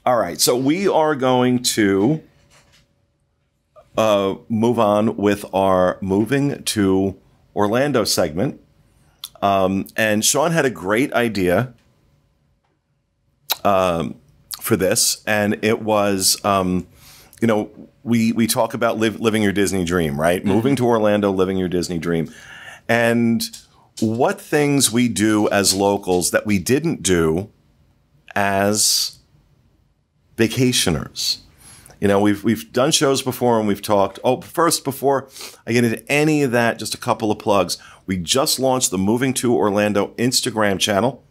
All right, so we are going to move on with our moving to Orlando segment. And Sean had a great idea for this, and it was, you know, we talk about living your Disney dream, right? Mm-hmm. Moving to Orlando, living your Disney dream. And what things we do as locals that we didn't do as vacationers. You know, we've done shows before and we've talked. Oh, first, before I get into any of that, just a couple of plugs. We just launched the Moving to Orlando Instagram channel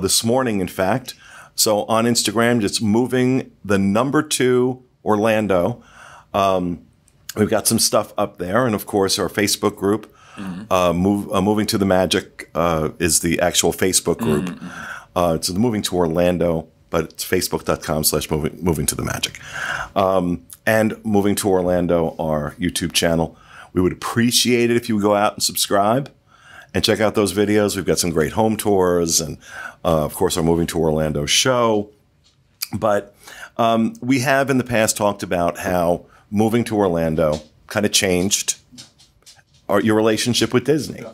this morning, in fact. So on Instagram, just moving the #2 Orlando. We've got some stuff up there, and of course, our Facebook group, Moving to the Magic, is the actual Facebook group. It's the Moving to Orlando, but it's facebook.com/moving to the magic. And Moving to Orlando, our YouTube channel. We would appreciate it if you would go out and subscribe and check out those videos. We've got some great home tours and, of course, our Moving to Orlando show. But we have in the past talked about how moving to Orlando kind of changed your relationship with Disney.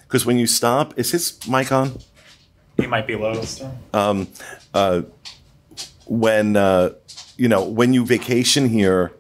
Because when you stop, is his mic on? He might be low still. When you vacation here,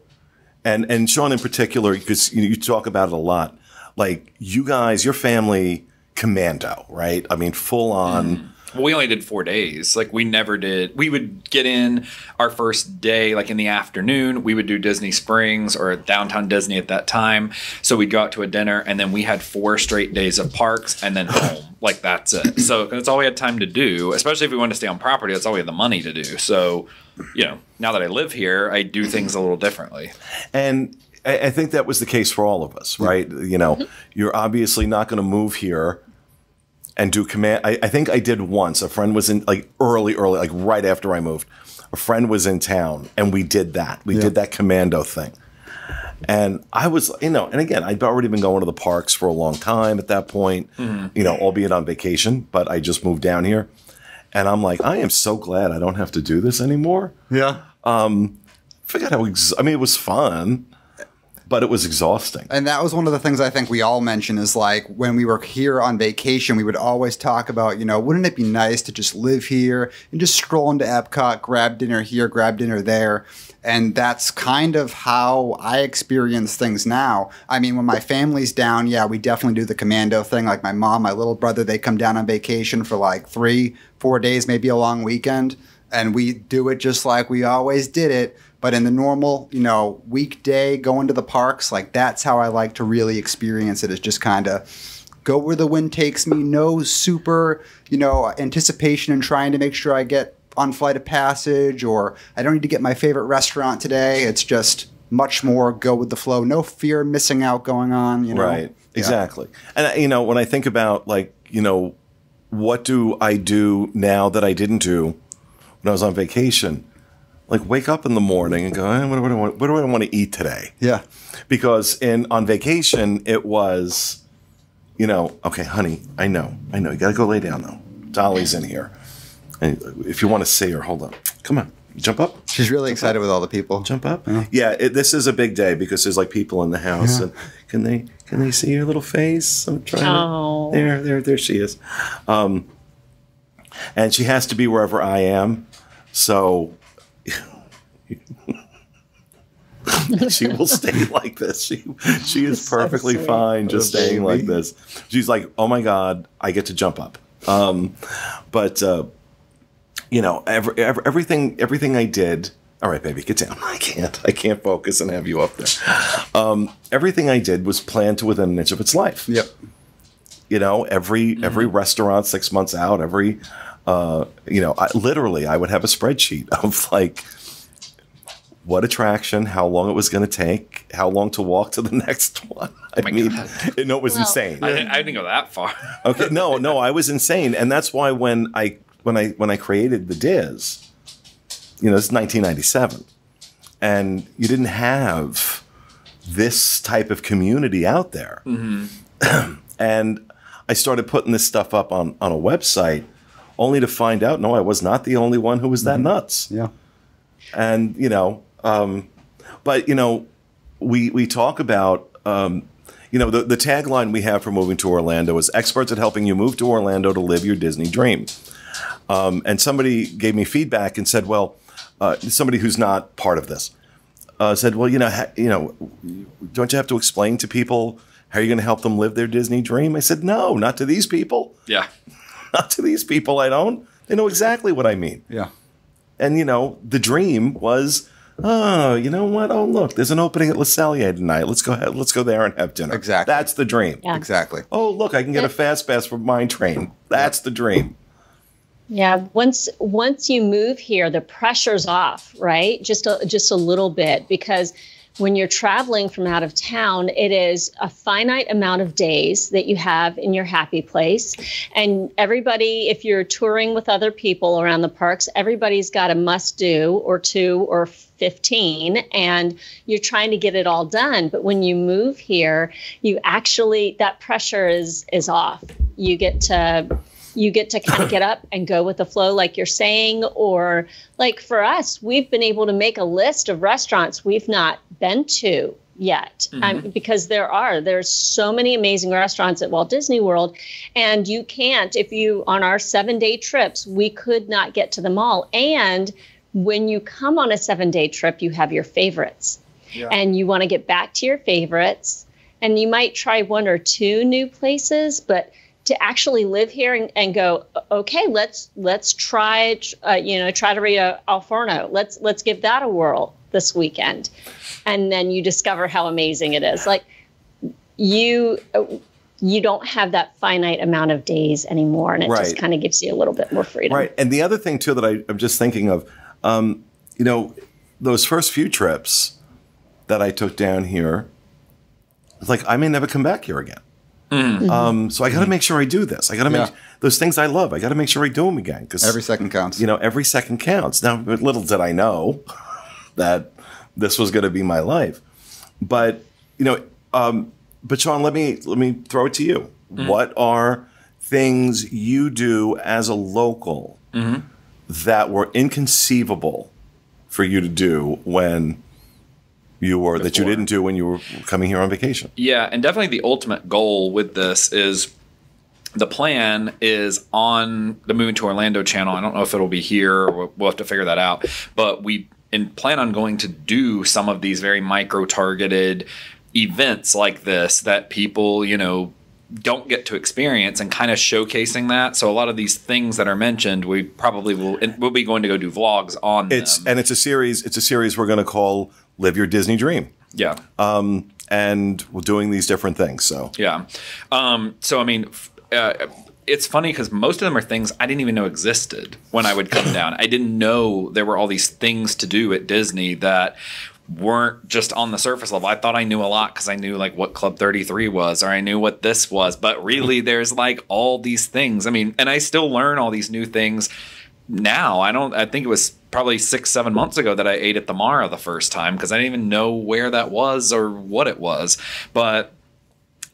and Sean in particular, because you talk about it a lot, like you guys, your family, commando, right? I mean, full on. Well, we only did 4 days. Like we never did. We would get in our first day, like in the afternoon, we would do Disney Springs or downtown Disney at that time. So we'd go out to a dinner and then we had 4 straight days of parks and then home. Like that's it. So that's all we had time to do, especially if we wanted to stay on property. That's all we had the money to do. So, you know, now that I live here, I do things a little differently. And I think that was the case for all of us, right? You know, you're obviously not going to move here and do command. I think I did once. A friend was in like early, like right after I moved. A friend was in town and we did that. We did that commando thing. And I was, you know, and again, I'd already been going to the parks for a long time at that point, you know, albeit on vacation, but I just moved down here. And I'm like, I am so glad I don't have to do this anymore. Yeah. Forgot how, I mean, it was fun, but it was exhausting. And that was one of the things I think we all mentioned is like when we were here on vacation, we would always talk about, you know, wouldn't it be nice to just live here and just stroll into Epcot, grab dinner here, grab dinner there. And that's kind of how I experience things now. I mean, when my family's down, yeah, we definitely do the commando thing. Like my mom, my little brother, they come down on vacation for like 3-4 days, maybe a long weekend. And we do it just like we always did it. But in the normal, you know, weekday going to the parks, like that's how I like to really experience it, is just kind of go where the wind takes me. No super, you know, anticipation and trying to make sure I get on Flight of Passage, or I don't need to get my favorite restaurant today. It's just much more go with the flow. No fear of missing out going on, you know? Right, exactly. And, you know, when I think about, like, you know, what do I do now that I didn't do when I was on vacation? Like, wake up in the morning and go, what do I want to eat today? Yeah. Because on vacation, it was, you know, okay, honey, I know. You got to go lay down, though. Dolly's in here. And if you want to see her, hold on. Come on. Jump up. She's really excited with all the people. Jump up. Yeah, this is a big day because there's like people in the house. And can they see your little face? I'm trying to. There she is. And she has to be wherever I am. So she will stay like this. She is perfectly fine just staying like this. She's like, oh my God, I get to jump up. But you know, everything I did. All right, baby, get down. I can't focus and have you up there. Everything I did was planned to within an inch of its life. Yep. You know, every restaurant 6 months out, you know, I would have a spreadsheet of like what attraction, how long it was going to take, how long to walk to the next one. I mean, it was insane. I didn't go that far. Okay, no, I was insane, and that's why when I created the Diz, you know, it's 1997, and you didn't have this type of community out there, and I started putting this stuff up on a website, only to find out, no, I was not the only one who was that nuts. Yeah. And, but, we talk about, the tagline we have for moving to Orlando is experts at helping you move to Orlando to live your Disney dream. And somebody gave me feedback and said, well, somebody who's not part of this said, well, don't you have to explain to people how you're going to help them live their Disney dream? I said, no, not to these people. Yeah. Not to these people. I don't. They know exactly what I mean. Yeah. And, the dream was, oh, you know what? Oh, look, there's an opening at Le Cellier tonight. Let's go ahead. Let's go there and have dinner. Exactly. That's the dream. Yeah. Exactly. Oh, look, I can get a fast pass for Mine Train. That's the dream. Yeah, once you move here, the pressure's off, right? Just a little bit, because when you're traveling from out of town, it is a finite amount of days that you have in your happy place. And everybody, if you're touring with other people around the parks, everybody's got a must do or 2 or 15, and you're trying to get it all done. But when you move here, that pressure is off. You get to kind of get up and go with the flow, like you're saying, or like for us, we've been able to make a list of restaurants we've not been to yet, because there's so many amazing restaurants at Walt Disney World, and you can't, on our 7-day trips, we could not get to them all. And when you come on a 7-day trip, you have your favorites, and you want to get back to your favorites, and you might try 1 or 2 new places, but to actually live here and go, okay, let's try Trattoria Al Forno. Let's give that a whirl this weekend, and then you discover how amazing it is. Like you don't have that finite amount of days anymore, and it just kind of gives you a little bit more freedom. Right. And the other thing too that I'm just thinking of, those first few trips that I took down here, it's like I may never come back here again. So I got to make sure I do this. I got to make those things I love. I got to make sure I do them again, because every second counts. Every second counts. Now, little did I know that this was going to be my life. But but Sean, let me throw it to you. What are things you do as a local that were inconceivable for you to do when that you didn't do when you were coming here on vacation? Yeah, and definitely the ultimate goal with this is the plan is on the Moving to Orlando channel. I don't know if it'll be here, or we'll have to figure that out. But we plan on going to do some of these very micro-targeted events like this that people, don't get to experience, and kind of showcasing that. So a lot of these things that are mentioned, we probably we'll be going to go do vlogs on them. And it's a series we're going to call Live Your Disney Dream. Yeah. And we're doing these different things. So yeah. So I mean, it's funny because most of them are things I didn't even know existed when I would come down. I didn't know there were all these things to do at Disney that weren't just on the surface level. I thought I knew a lot because I knew like what Club 33 was, or I knew what this was, but really there's like all these things. I mean, and I still learn all these new things now. I think it was probably 6-7 months ago that I ate at the Mara the first time, because I didn't even know where that was or what it was. But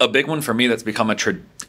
a big one for me that's become a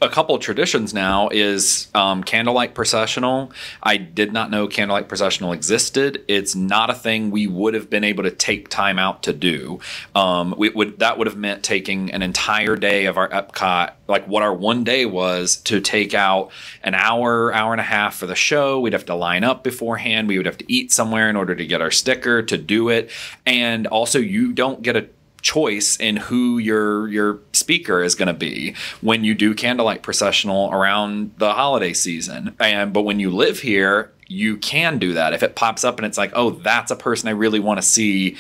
couple traditions now is Candlelight Processional. I did not know Candlelight Processional existed. It's not a thing we would have been able to take time out to do. That would have meant taking an entire day of our Epcot, like what our one day was, to take out an hour and a half for the show. We'd have to line up beforehand. We would have to eat somewhere in order to get our sticker to do it. And also, you don't get a choice in who your speaker is going to be when you do Candlelight Processional around the holiday season. But when you live here, you can do that. If it pops up and it's like, oh, that's a person I really want to see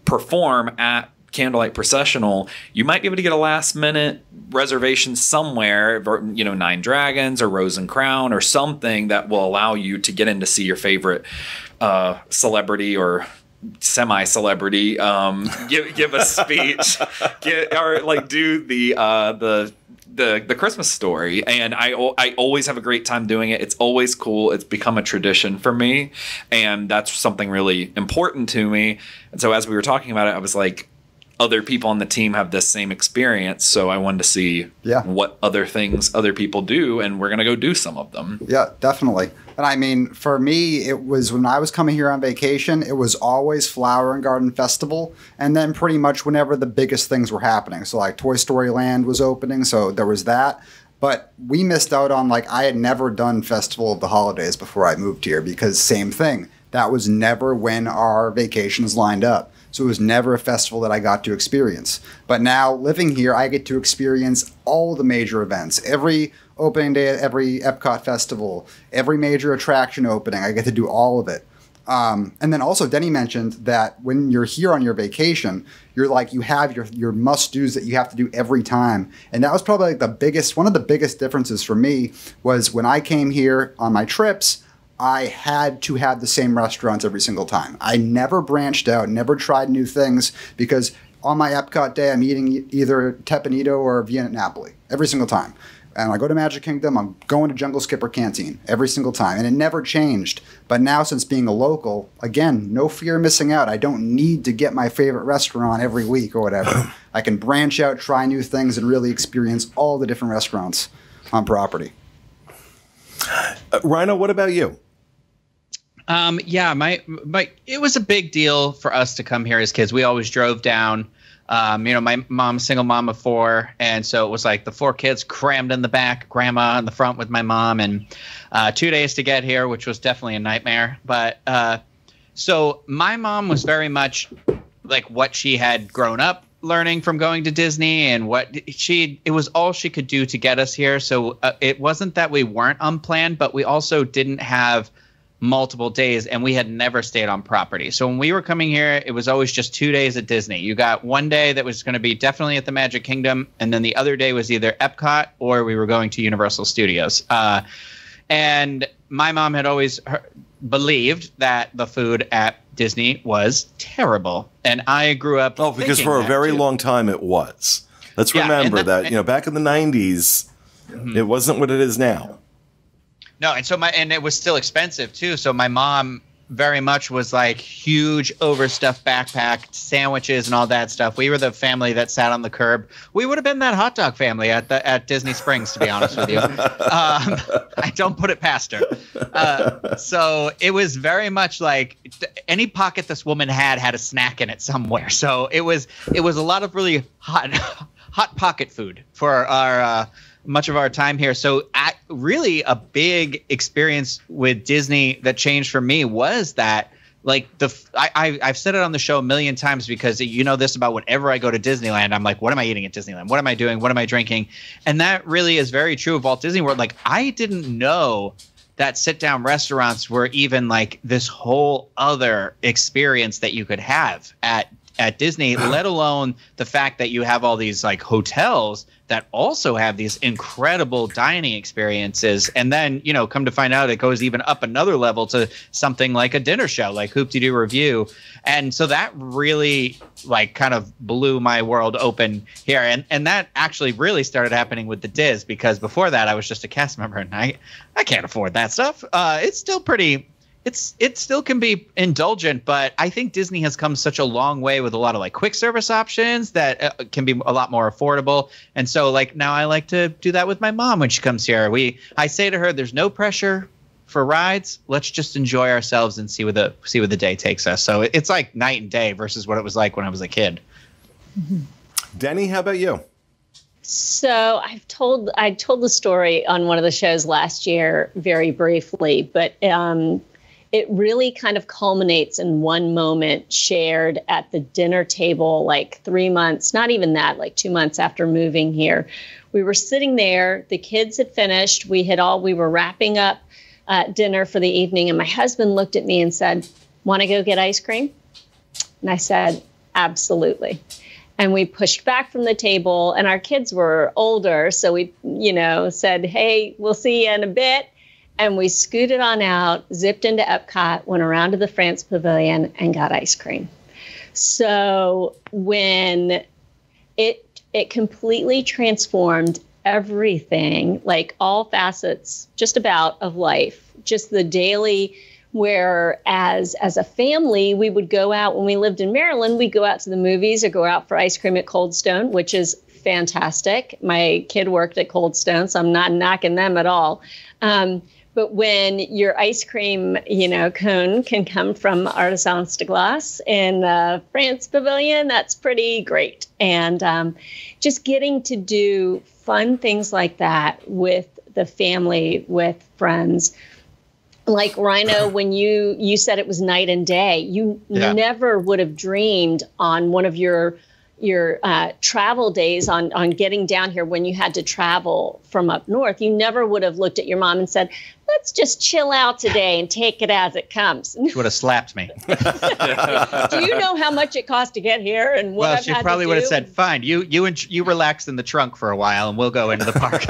perform at Candlelight Processional, you might be able to get a last minute reservation somewhere, Nine Dragons or Rose and Crown or something that will allow you to get in to see your favorite celebrity or semi-celebrity give a speech, do the Christmas story. And I always have a great time doing it. It's always cool. It's become a tradition for me, and that's something really important to me. And so as we were talking about it, I was like, other people on the team have this same experience. So I wanted to see what other things other people do, and we're going to go do some of them. Yeah, definitely. And I mean, for me, it was when I was coming here on vacation, it was always Flower and Garden Festival. And then pretty much whenever the biggest things were happening. So like Toy Story Land was opening. So there was that. But we missed out on, like, I had never done Festival of the Holidays before I moved here because same thing. That was never when our vacations lined up. So it was never a festival that I got to experience. But now living here, I get to experience all the major events. Every opening day at every Epcot festival, every major attraction opening, I get to do all of it. And then also Denny mentioned that when you're here on your vacation, you're like, you have your must-dos that you have to do every time. And that was probably like one of the biggest differences for me was when I came here on my trips, I had to have the same restaurants every single time. I never branched out, never tried new things because on my Epcot day, I'm eating either Tepanito or Vienna Napoli every single time. And I go to Magic Kingdom, I'm going to Jungle Skipper Canteen every single time. And it never changed. But now since being a local, again, no fear of missing out. I don't need to get my favorite restaurant every week or whatever. I can branch out, try new things, and really experience all the different restaurants on property. Rhino, what about you? Yeah, it was a big deal for us to come here as kids. We always drove down. My mom's single mom of 4, and so it was like the 4 kids crammed in the back, grandma in the front with my mom, and 2 days to get here, which was definitely a nightmare. But so my mom was very much like what she had grown up learning from going to Disney, and it was all she could do to get us here. So it wasn't that we weren't unplanned, but we also didn't have multiple days, and we had never stayed on property. So when we were coming here, it was always just 2 days at Disney. You got one day that was going to be definitely at the Magic Kingdom, and then the other day was either Epcot or we were going to Universal Studios. And my mom had always believed that the food at Disney was terrible, and I grew up because for a very long time it was. Let's remember that back in the 90s, it wasn't what it is now. No, and it was still expensive too. So my mom very much was like huge overstuffed backpack, sandwiches and all that stuff. We were the family that sat on the curb. We would have been that hot dog family at Disney Springs, to be honest with you. I don't put it past her. So it was very much like any pocket this woman had a snack in it somewhere. So it was a lot of really hot pocket food for our much of our time here. So really a big experience with Disney that changed for me was that, like, I've said it on the show a million times because you know this about whenever I go to Disneyland, I'm like, what am I eating at Disneyland? What am I doing? What am I drinking? And that really is very true of Walt Disney World. Like, I didn't know that sit-down restaurants were even like this whole other experience that you could have at Disney, let alone the fact that you have all these like hotels that also have these incredible dining experiences. And then, come to find out it goes even up another level to something like a dinner show, like Hoop-de-Doo Review. And so that really like kind of blew my world open here. And that actually really started happening with the Diz, because before that I was just a cast member and I can't afford that stuff. It's still pretty... It still can be indulgent, but I think Disney has come such a long way with a lot of like quick service options that can be a lot more affordable. And so like now I like to do that with my mom when she comes here. I say to her, there's no pressure for rides. Let's just enjoy ourselves and see where the day takes us. So it's like night and day versus what it was like when I was a kid. Denny, how about you? So I told the story on one of the shows last year very briefly, but it really kind of culminates in one moment shared at the dinner table, like 3 months, not even that, like 2 months after moving here. We were sitting there, the kids had finished, we were wrapping up dinner for the evening, and my husband looked at me and said, "Want to go get ice cream?" And I said, "Absolutely." And we pushed back from the table, and our kids were older, so we, said, "Hey, we'll see you in a bit." And we scooted on out, zipped into Epcot, went around to the France Pavilion, and got ice cream. So when it completely transformed everything, like all facets, just about of life, just the daily where as a family, we would go out when we lived in Maryland, we'd go out to the movies or go out for ice cream at Cold Stone, which is fantastic. My kid worked at Cold Stone, so I'm not knocking them at all. But when your ice cream, cone can come from Artisans de Glace in France Pavilion, that's pretty great. And just getting to do fun things like that with the family, with friends. Like Rhino, when you said it was night and day, you never would have dreamed on one of your travel days on getting down here when you had to travel from up north. You never would have looked at your mom and said, let's just chill out today and take it as it comes. She would have slapped me. Do you know how much it cost to get here and what I've she had probably to would have do? said, fine, you relax in the trunk for a while and we'll go into the park.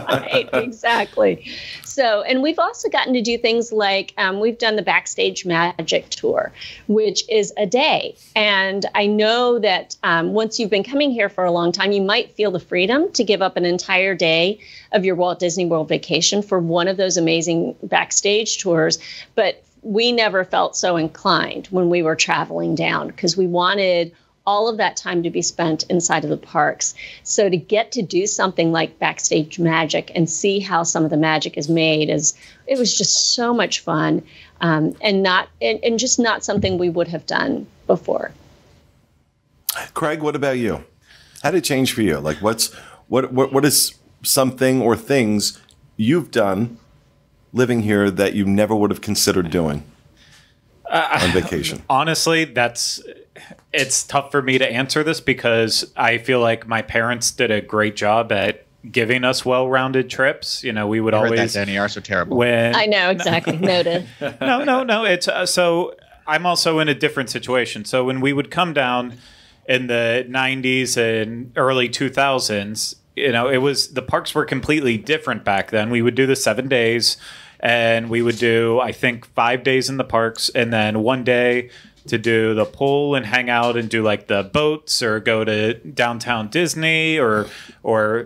Right, exactly. So, and we've also gotten to do things like we've done the Backstage Magic Tour, which is a day. And I know that once you've been coming here for a long time, you might feel the freedom to give up an entire day of your Walt Disney World vacation for one of those amazing backstage tours. But we never felt so inclined when we were traveling down because we wanted all of that time to be spent inside of the parks. So to get to do something like Backstage Magic and see how some of the magic is made, it was just so much fun, and just not something we would have done before. Craig, what about you? How did it change for you? Like, what is something or things you've done living here that you never would have considered doing on vacation? Honestly, it's tough for me to answer this because I feel like my parents did a great job at giving us well-rounded trips. We would always. Heard that, Danny, are so terrible. I know, exactly. Noted. No. It's so I'm also in a different situation. So when we would come down in the 90s and early 2000s, it was, the parks were completely different back then. We would do the 7 days and we would do, I think, 5 days in the parks and then 1 day to do the pool and hang out and do like the boats or go to downtown Disney or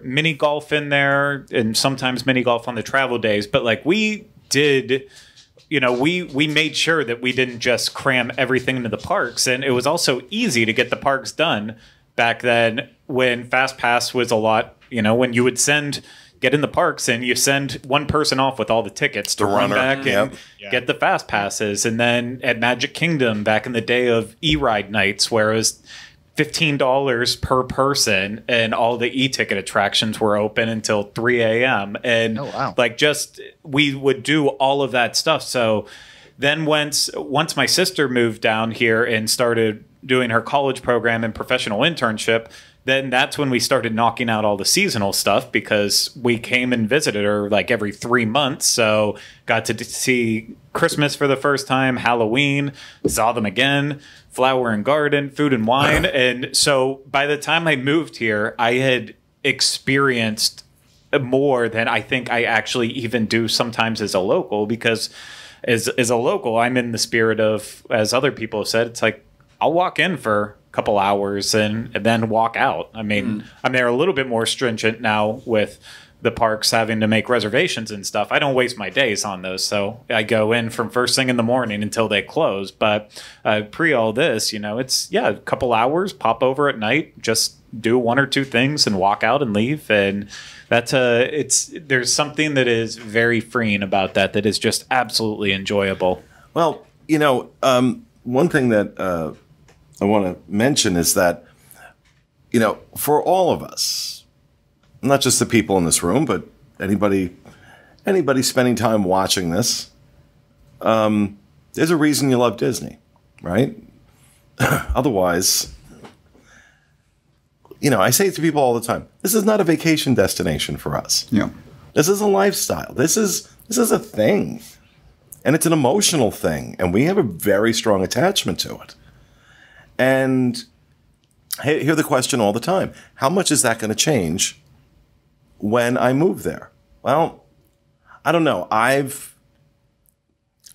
mini golf in there and sometimes mini golf on the travel days. But like we did, we made sure that we didn't just cram everything into the parks. And it was also easy to get the parks done back then when Fast Pass was a lot, when you would get in the parks and you send one person off with all the tickets to run back and get the Fast Passes. And then at Magic Kingdom back in the day of e-ride nights, where it was $15 per person and all the e-ticket attractions were open until 3 a.m. And we would do all of that stuff. So then once my sister moved down here and started doing her college program and professional internship, then that's when we started knocking out all the seasonal stuff because we came and visited her like every 3 months. So got to see Christmas for the first time, Halloween, saw them again, Flower and Garden, Food and Wine. And so by the time I moved here, I had experienced more than I think I actually even do sometimes as a local, because as a local, I'm in the spirit of, as other people have said, it's like I'll walk in for couple hours and then walk out. I mean, I'm there a little bit more stringent now with the parks having to make reservations and stuff. I don't waste my days on those. So I go in from first thing in the morning until they close. But pre all this, it's a couple hours, pop over at night, just do 1 or 2 things and walk out and leave. And that's there's something that is very freeing about that is just absolutely enjoyable. Well, one thing that I want to mention is that, for all of us, not just the people in this room, but anybody spending time watching this, there's a reason you love Disney, right? Otherwise, I say it to people all the time. This is not a vacation destination for us. Yeah. This is a lifestyle. This is a thing. And it's an emotional thing. And we have a very strong attachment to it. And I hear the question all the time, how much is that going to change when I move there? Well, I don't know. I've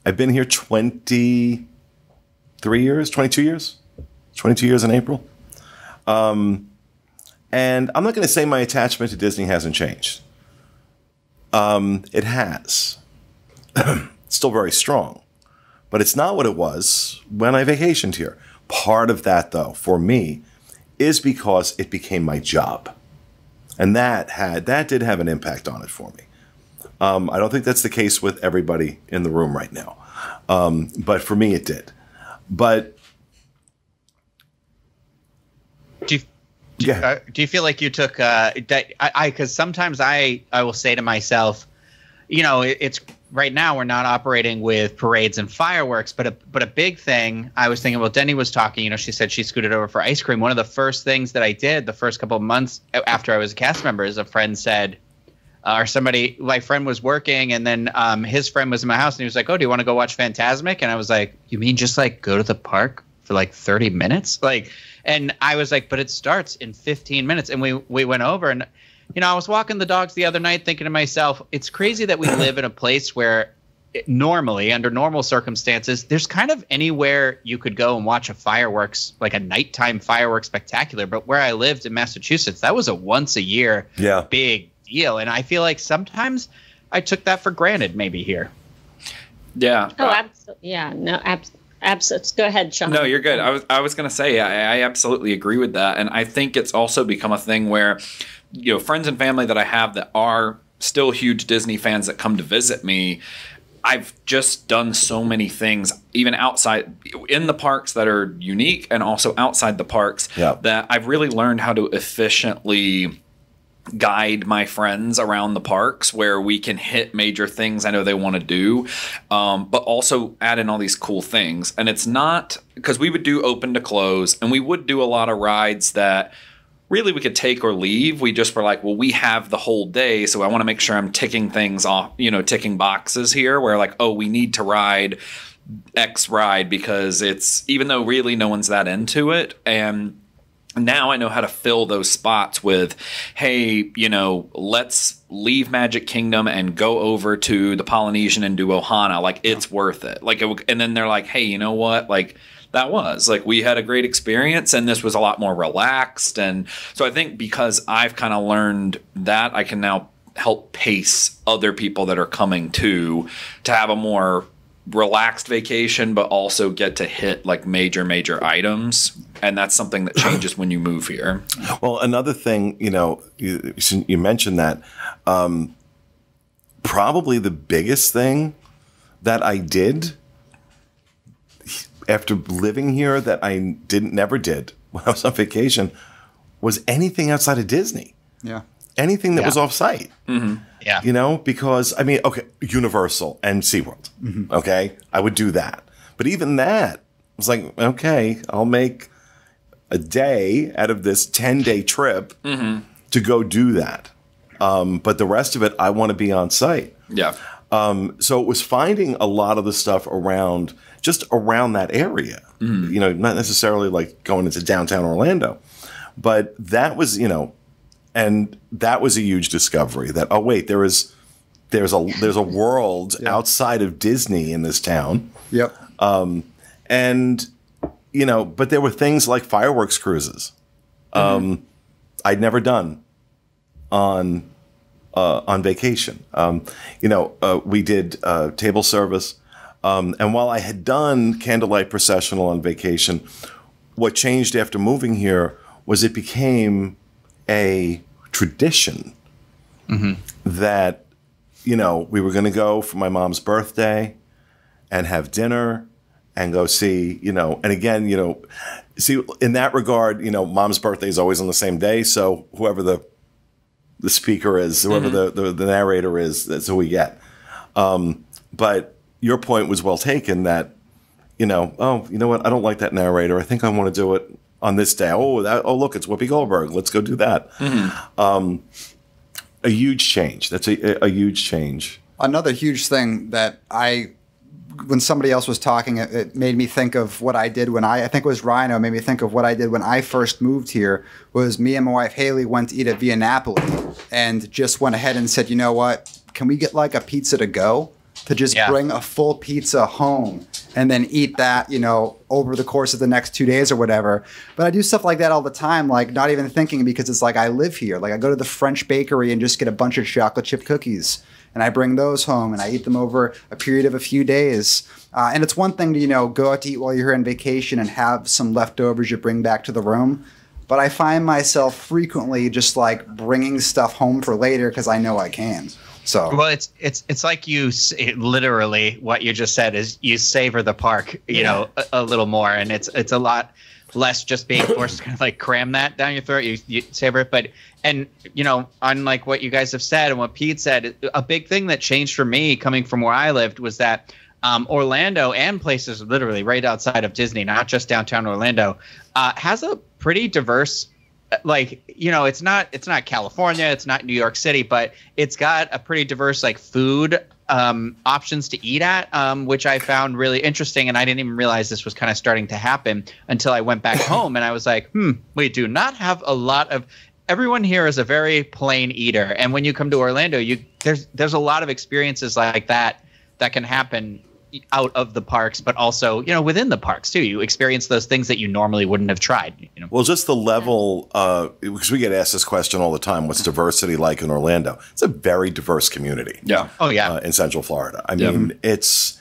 been here 22 years in April. And I'm not going to say my attachment to Disney hasn't changed. It has. It's still very strong. But it's not what it was when I vacationed here. Part of that, though, for me, is because it became my job. And that did have an impact on it for me. I don't think that's the case with everybody in the room right now. But for me, it did. But do you feel like you took because sometimes I will say to myself, it's right now we're not operating with parades and fireworks, but a big thing I was thinking about. Denny was talking, she said she scooted over for ice cream. One of the first things that I did the first couple of months after I was a cast member is a friend said, my friend was working, and then his friend was in my house, and he was like, "Oh, do you want to go watch Fantasmic?" And I was like, "You mean just like go to the park for like 30 minutes?" And I was like, "But it starts in 15 minutes." And we went over, and I was walking the dogs the other night thinking to myself, it's crazy that we live in a place where normally, under normal circumstances, there's kind of anywhere you could go and watch like a nighttime fireworks spectacular. But where I lived in Massachusetts, that was a once a year big deal. And I feel like sometimes I took that for granted maybe here. Yeah. Oh, absolutely. Yeah. No, absolutely. Go ahead, Sean. No, you're good. I was going to say, I absolutely agree with that. And I think it's also become a thing where, friends and family that I have that are still huge Disney fans that come to visit me, I've just done so many things, even outside in the parks that are unique and also outside the parks that I've really learned how to efficiently guide my friends around the parks where we can hit major things I know they want to do, but also add in all these cool things. And it's not because we would do open to close, and we would do a lot of rides that really we could take or leave. We just were like, well, we have the whole day, so I want to make sure I'm ticking things off, ticking boxes here where like, oh, we need to ride X ride because it's, even though really no one's that into it. And now I know how to fill those spots with, hey, let's leave Magic Kingdom and go over to the Polynesian and do Ohana. Like, it's worth it. And then they're like, hey, you know what? Like, that was we had a great experience, and this was a lot more relaxed. And so I think because I've kind of learned that, I can now help pace other people that are coming to have a more relaxed vacation, but also get to hit like major items. And that's something that changes when you move here. Well, another thing, you mentioned that probably the biggest thing that I did after living here that I never did when I was on vacation was anything outside of Disney. Yeah. Anything that was off site. Mm-hmm. Yeah. Because, Universal and SeaWorld. Mm-hmm. Okay. I would do that. But even that was like, okay, I'll make a day out of this 10-day trip to go do that. But the rest of it, I want to be on site. Yeah. So it was finding a lot of the stuff around that area, not necessarily like going into downtown Orlando, but that was, and that was a huge discovery that, oh wait, there's a world outside of Disney in this town. Yep. And, but there were things like fireworks cruises. I'd never done on vacation. We did table service. And while I had done candlelight processional on vacation, what changed after moving here was it became a tradition that, we were going to go for my mom's birthday and have dinner and go see, and again, see, in that regard, mom's birthday is always on the same day. So whoever the speaker is, whoever the narrator is, that's who we get. But your point was well taken that, you know what? I don't like that narrator. I think I want to do it on this day. Oh, look, it's Whoopi Goldberg. Let's go do that. A huge change. That's a huge change. Another huge thing that when somebody else was talking, it made me think of what I did when I think it was Rhino, made me think of what I did when I first moved here, was me and my wife Haley went to eat at Via Napoli and just went ahead and said, you know what, can we get like a pizza to go? To just bring a full pizza home and then eat that, over the course of the next 2 days or whatever. But I do stuff like that all the time, like not even thinking, because it's like I live here. Like I go to the French bakery and just get a bunch of chocolate chip cookies and I bring those home and I eat them over a period of a few days. And it's one thing to, you know, go out to eat while you're on vacation and have some leftovers you bring back to the room. But I find myself frequently just like bringing stuff home for later because I know I can. So well, it's like literally what you just said is you savor the park, you know, a little more, and it's a lot less just being forced to kind of like cram that down your throat. You savor it, but and you know, unlike what you guys have said and what Pete said, a big thing that changed for me coming from where I lived was that Orlando and places literally right outside of Disney, not just downtown Orlando, has a pretty diverse. Like, you know, it's not California, it's not New York City, but it's got a pretty diverse like food options to eat at, which I found really interesting. And I didn't even realize this was kind of starting to happen until I went back home and I was like, we do not have a lot of. Everyone here is a very plain eater. And when you come to Orlando, there's a lot of experiences like that can happen out of the parks, but also, you know, within the parks too. You experience those things that you normally wouldn't have tried. You know? Well, just the level, because we get asked this question all the time, what's diversity like in Orlando? It's a very diverse community. Yeah. Oh, yeah. In Central Florida. I mean, it's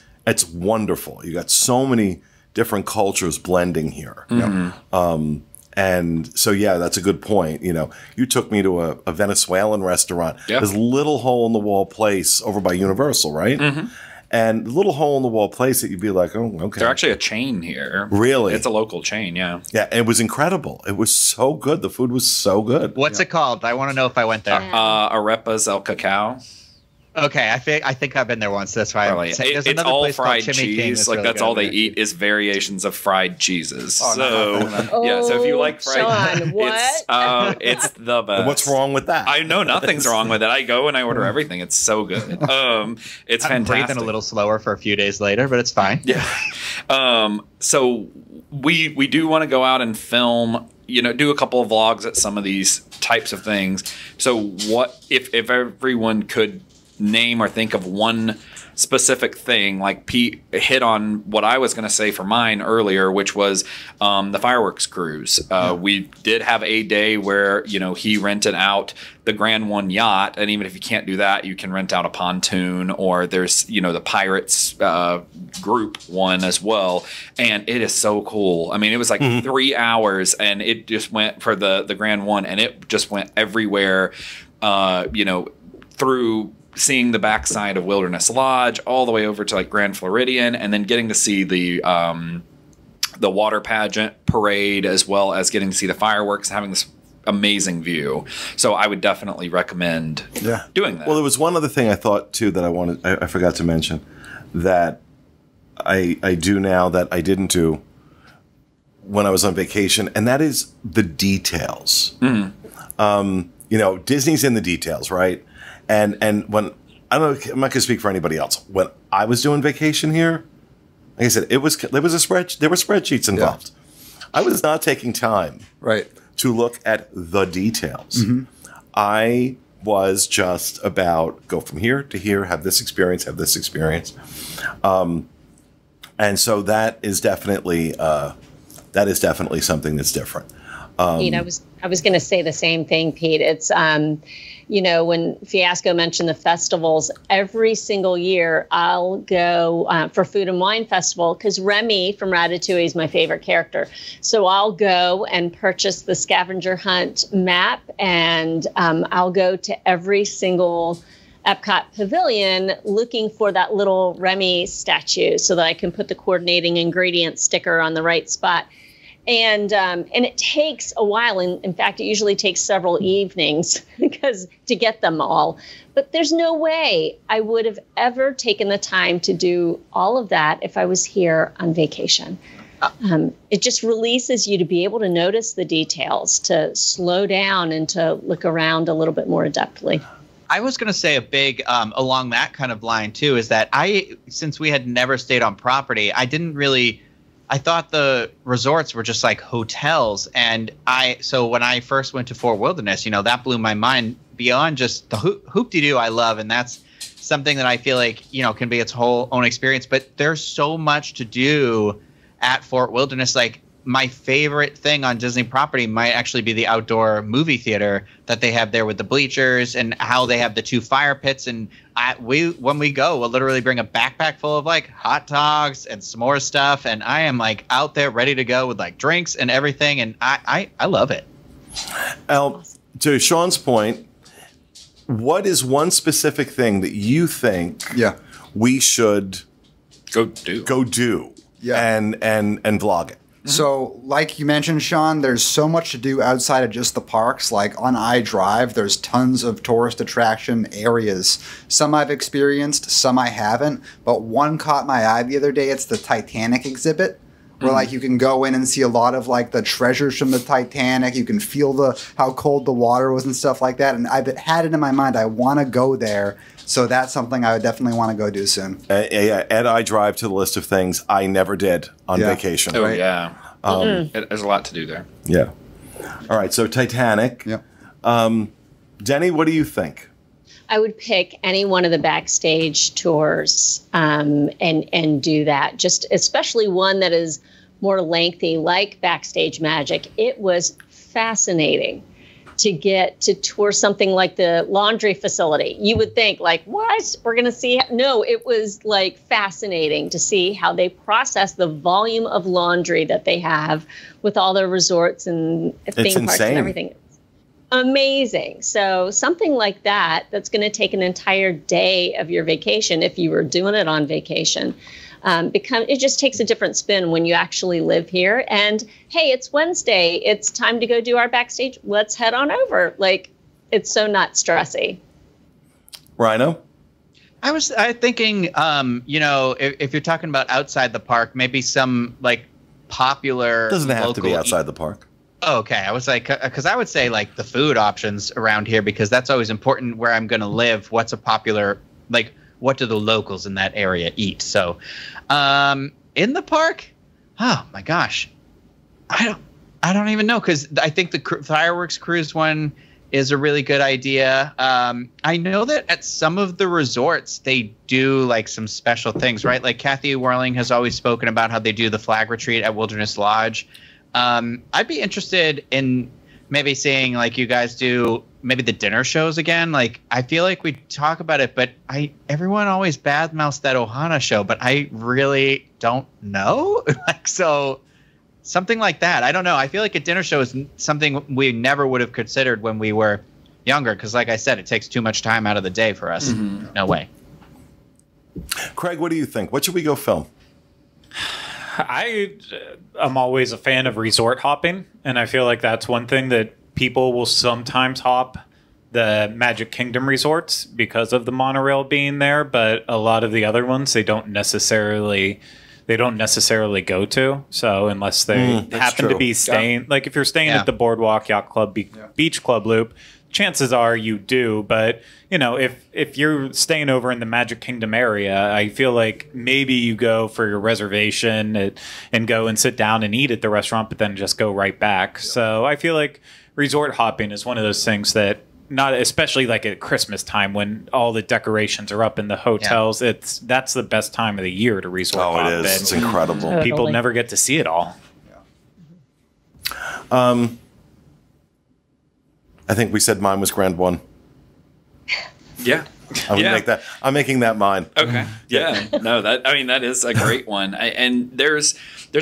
wonderful. You got so many different cultures blending here. You know? And so, yeah, that's a good point. You know, you took me to a Venezuelan restaurant. Yeah. This little hole-in-the-wall place over by Universal, right? Mm-hmm. And the little hole-in-the-wall place that you'd be like, oh, okay. They're actually a chain here. Really? It's a local chain, yeah. Yeah, it was incredible. It was so good. The food was so good. What's it called? I want to know if I went there. Arepas El Cacao. Okay, I think I've been there once. That's why I'm saying. It's all fried cheese. Like, that's all they eat is variations of fried cheeses. So if you like fried, Sean, what? It's the best. What's wrong with that? I know nothing's wrong with it. I go and I order everything. It's so good. It's I'm fantastic. breathing a little slower for a few days later, but it's fine. Yeah. So we do want to go out and film. You know, do a couple of vlogs at some of these types of things. So what if everyone could name or think of one specific thing, like Pete hit on what I was going to say for mine earlier, which was the fireworks crews. We did have a day where, you know, he rented out the Grand One yacht, and even if you can't do that, you can rent out a pontoon, or there's, you know, the Pirates group one as well, and it is so cool. I mean, it was like 3 hours, and it just went for the Grand One, and it just went everywhere, you know, through seeing the backside of Wilderness Lodge all the way over to like Grand Floridian, and then getting to see the water pageant parade, as well as getting to see the fireworks, having this amazing view. So I would definitely recommend doing that. Well, there was one other thing I thought too that I forgot to mention that I do now that I didn't do when I was on vacation, and that is the details. You know, Disney's in the details, right? And when I'm not going to speak for anybody else. When I was doing vacation here, like I said, there were spreadsheets involved. Yeah. I was not taking time to look at the details. I was just about go from here to here, have this experience, and so that is definitely something that's different. Pete, I was going to say the same thing, Pete. It's you know, when Fiasco mentioned the festivals, every single year I'll go for Food and Wine Festival because Remy from Ratatouille is my favorite character. So I'll go and purchase the scavenger hunt map, and I'll go to every single Epcot pavilion looking for that little Remy statue so that I can put the coordinating ingredient sticker on the right spot. And it takes a while. In fact, it usually takes several evenings because to get them all. But there's no way I would have ever taken the time to do all of that if I was here on vacation. It just releases you to be able to notice the details, to slow down and to look around a little bit more adeptly. I was going to say a big along that kind of line, too, is that since we had never stayed on property, I thought the resorts were just like hotels. And so when I first went to Fort Wilderness, you know, that blew my mind beyond just the hoop-de-doo I love. And that's something that I feel like, you know, can be its whole own experience. But there's so much to do at Fort Wilderness. Like my favorite thing on Disney property might actually be the outdoor movie theater that they have there with the bleachers and how they have the 2 fire pits. And when we go, we'll literally bring a backpack full of like hot dogs and s'more stuff. And I am like out there ready to go with like drinks and everything. And I love it. Al, to Sean's point, what is one specific thing that you think we should Go do and vlog it? So, like you mentioned, Sean, there's so much to do outside of just the parks. Like on iDrive, there's tons of tourist attraction areas. Some I've experienced, some I haven't. But one caught my eye the other day. It's the Titanic Exhibit, where like you can go in and see a lot of like the treasures from the Titanic. You can feel how cold the water was and stuff like that. And I've had it in my mind. I want to go there. So that's something I would definitely want to go do soon. Add iDrive to the list of things I never did on vacation. Oh, yeah. There's a lot to do there. Yeah. All right. So Titanic. Yep. Denny, what do you think? I would pick any one of the backstage tours and do that. Just especially one that is more lengthy, like Backstage Magic. It was fascinating to get to tour something like the laundry facility. You would think like, what? We're going to see. No, it was like fascinating to see how they process the volume of laundry that they have with all their resorts and theme parks and everything. Amazing. So something like that, that's going to take an entire day of your vacation if you were doing it on vacation. It just takes a different spin when you actually live here. And hey, it's Wednesday. It's time to go do our backstage. Let's head on over. Like, it's so not stressy. Rhino? I was thinking, if you're talking about outside the park, maybe some like popular. Doesn't have to be outside the park. Oh, okay. I was like, because I would say like the food options around here, because that's always important where I'm going to live. What's a popular, like, what do the locals in that area eat? So in the park, oh my gosh, I don't even know, because I think the fireworks cruise one is a really good idea. I know that at some of the resorts they do like some special things, right? Like Kathy Whirling has always spoken about how they do the flag retreat at Wilderness Lodge. I'd be interested in maybe seeing like you guys do maybe the dinner shows again. Like I feel like we talk about it, but everyone always badmouths that Ohana show, but I really don't know. Like, so something like that. I don't know. I feel like a dinner show is something we never would have considered when we were younger. Cause like I said, it takes too much time out of the day for us. Mm-hmm. No way. Craig, what do you think? What should we go film? I'm always a fan of resort hopping, and I feel like that's one thing that people will sometimes hop the Magic Kingdom resorts because of the monorail being there, but a lot of the other ones they don't necessarily go to. So unless they happen to be staying, like if you're staying at the Boardwalk Yacht Club Beach Club Loop, chances are you do. But you know, if you're staying over in the Magic Kingdom area, I feel like maybe you go for your reservation and go and sit down and eat at the restaurant, but then just go right back. So I feel like resort hopping is one of those things that, not especially like at Christmas time when all the decorations are up in the hotels, that's the best time of the year to resort hop. Oh, it is. It's incredible. People never get to see it all. I think we said mine was Grand One. Yeah. I'm making that mine. Okay. Yeah. No, that is a great one. And there's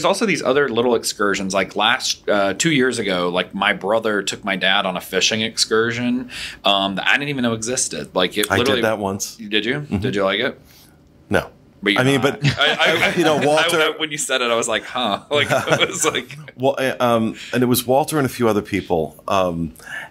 also these other little excursions. Like 2 years ago, like my brother took my dad on a fishing excursion that I didn't even know existed. Like I did that once. Did you? Mm-hmm. Did you like it? No. But Walter. When you said it, I was like, huh. Like it was like. Well, and it was Walter and a few other people,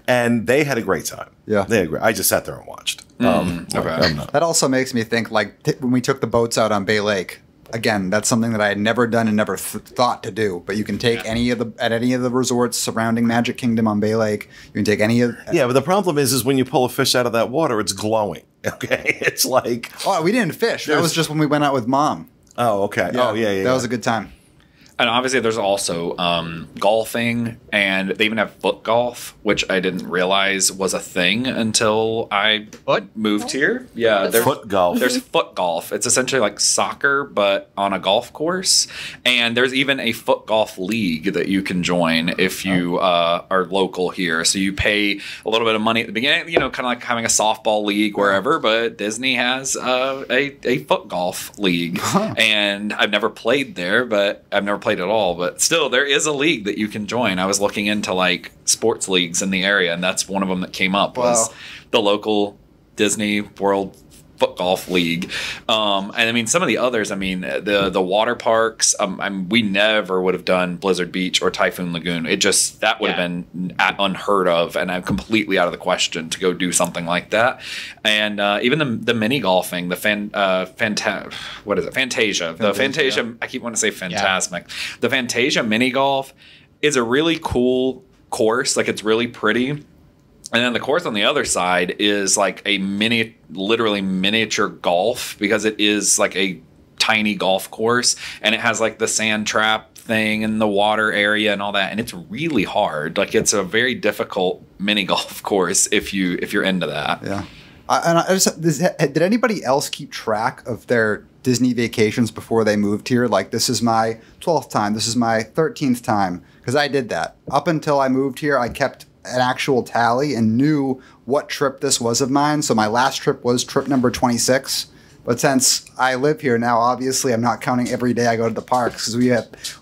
and they had a great time. Yeah, they had great. I just sat there and watched. Okay. That also makes me think, like when we took the boats out on Bay Lake. Again, that's something that I had never done and never thought to do. But you can take any of the resorts surrounding Magic Kingdom on Bay Lake. You can take any of. Yeah, but the problem is when you pull a fish out of that water, it's glowing. Okay, it's like. Oh, we didn't fish. That was just when we went out with Mom. Oh, okay. Yeah. Oh, yeah. That was a good time. And obviously, there's also golfing, and they even have foot golf, which I didn't realize was a thing until I moved here. Yeah, there's foot golf. There's foot golf. It's essentially like soccer, but on a golf course. And there's even a foot golf league that you can join if you are local here. So you pay a little bit of money at the beginning, you know, kind of like having a softball league wherever. But Disney has a foot golf league, and I've never played there, but I've never played at all, but still there is a league that you can join. I was looking into like sports leagues in the area, and that's one of them that came up was the local Disney World Foot Golf League. And I mean, some of the others, I mean, the water parks, we never would have done Blizzard Beach or Typhoon Lagoon. It just, that would have been unheard of, and I'm completely out of the question to go do something like that. And even the mini golfing, the Fantasia. The Fantasia, I keep wanting to say Fantasmic. The Fantasia mini golf is a really cool course. Like, it's really pretty. And then the course on the other side is like a literally miniature golf, because it is like a tiny golf course, and it has like the sand trap thing and the water area and all that. And it's really hard. Like, it's a very difficult mini golf course if you're into that. Yeah. Did anybody else keep track of their Disney vacations before they moved here? Like, this is my 12th time. This is my 13th time. Because I did that. Up until I moved here, I kept an actual tally and knew what trip this was of mine. So my last trip was trip number 26. But since I live here now, obviously I'm not counting every day I go to the parks, because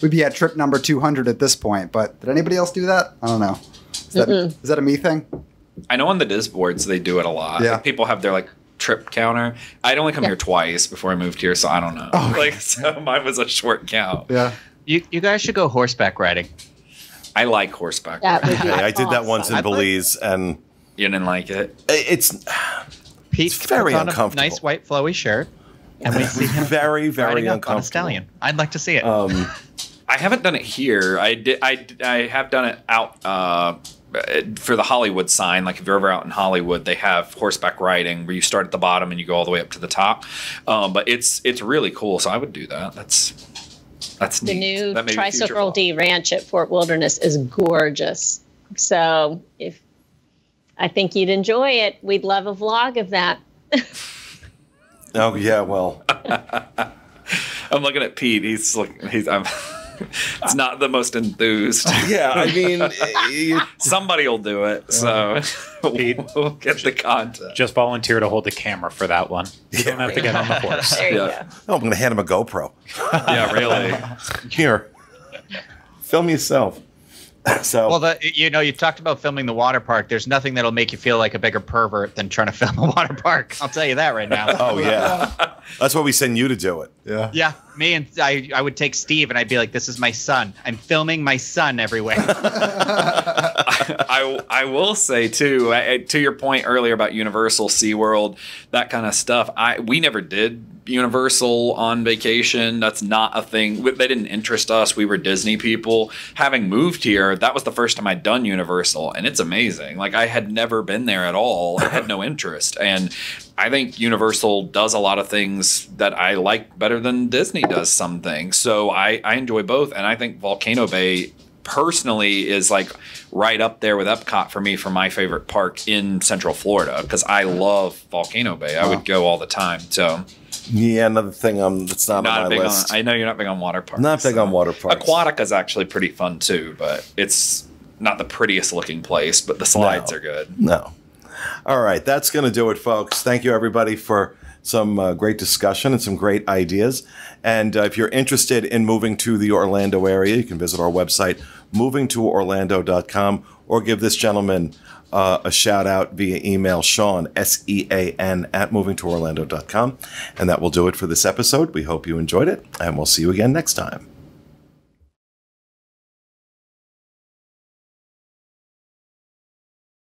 we'd be at trip number 200 at this point. But did anybody else do that? I don't know. Is that a me thing? I know on the Dis boards they do it a lot. Yeah. Like, people have their like trip counter. I'd only come here twice before I moved here, so I don't know. Oh, like, so mine was a short count. Yeah. You guys should go horseback riding. I like horseback. That would be I did that once in awesome. Belize, and You didn't like it? it's Pete very puts on uncomfortable. A nice white flowy shirt, and we see him very, very riding up uncomfortable. on a stallion. I'd like to see it. I haven't done it here. I have done it out for the Hollywood sign. Like, if you're ever out in Hollywood, they have horseback riding where you start at the bottom and you go all the way up to the top. But it's really cool. So I would do that. That's The neat. new That may be Tricycle future fall. D Ranch at Fort Wilderness is gorgeous. So I think you'd enjoy it. We'd love a vlog of that. Oh yeah, well, I'm looking at Pete. It's not the most enthused. yeah. I mean, Somebody will do it. So Pete, we'll get the content. just volunteer to hold the camera for that one. You don't have to get on the horse. There you Yeah. go. I'm going to hand him a GoPro. Yeah, really. Here, film yourself. So well, you talked about filming the water park. There's nothing that'll make you feel like a bigger pervert than trying to film a water park. I'll tell you that right now. oh yeah, that's why we send you to do it. Yeah. Yeah, me and I would take Steve, and I'd be like, "This is my son. I'm filming my son everywhere." I will say too, to your point earlier about Universal, SeaWorld, that kind of stuff. We never did Universal on vacation. That's not a thing. They didn't interest us. We were Disney people. Having moved here, that was the first time I'd done Universal, and it's amazing. Like, I had never been there at all. I had no interest, and I think Universal does a lot of things that I like better than Disney does some things. So I enjoy both, and I think Volcano Bay personally is like right up there with Epcot for me for my favorite park in Central Florida, because I love Volcano Bay. I would go all the time. So Yeah, another thing that's not on my big list. I know you're not big on water parks. Not big on water parks. Aquatica is actually pretty fun too, but it's not the prettiest looking place, but the slides are good. No. All right, that's going to do it, folks. Thank you, everybody, for some great discussion and some great ideas. And if you're interested in moving to the Orlando area, you can visit our website, movingtoorlando.com, or give this gentleman a shout out via email, Sean, SEAN, at movingtoorlando.com. And that will do it for this episode. We hope you enjoyed it, and we'll see you again next time.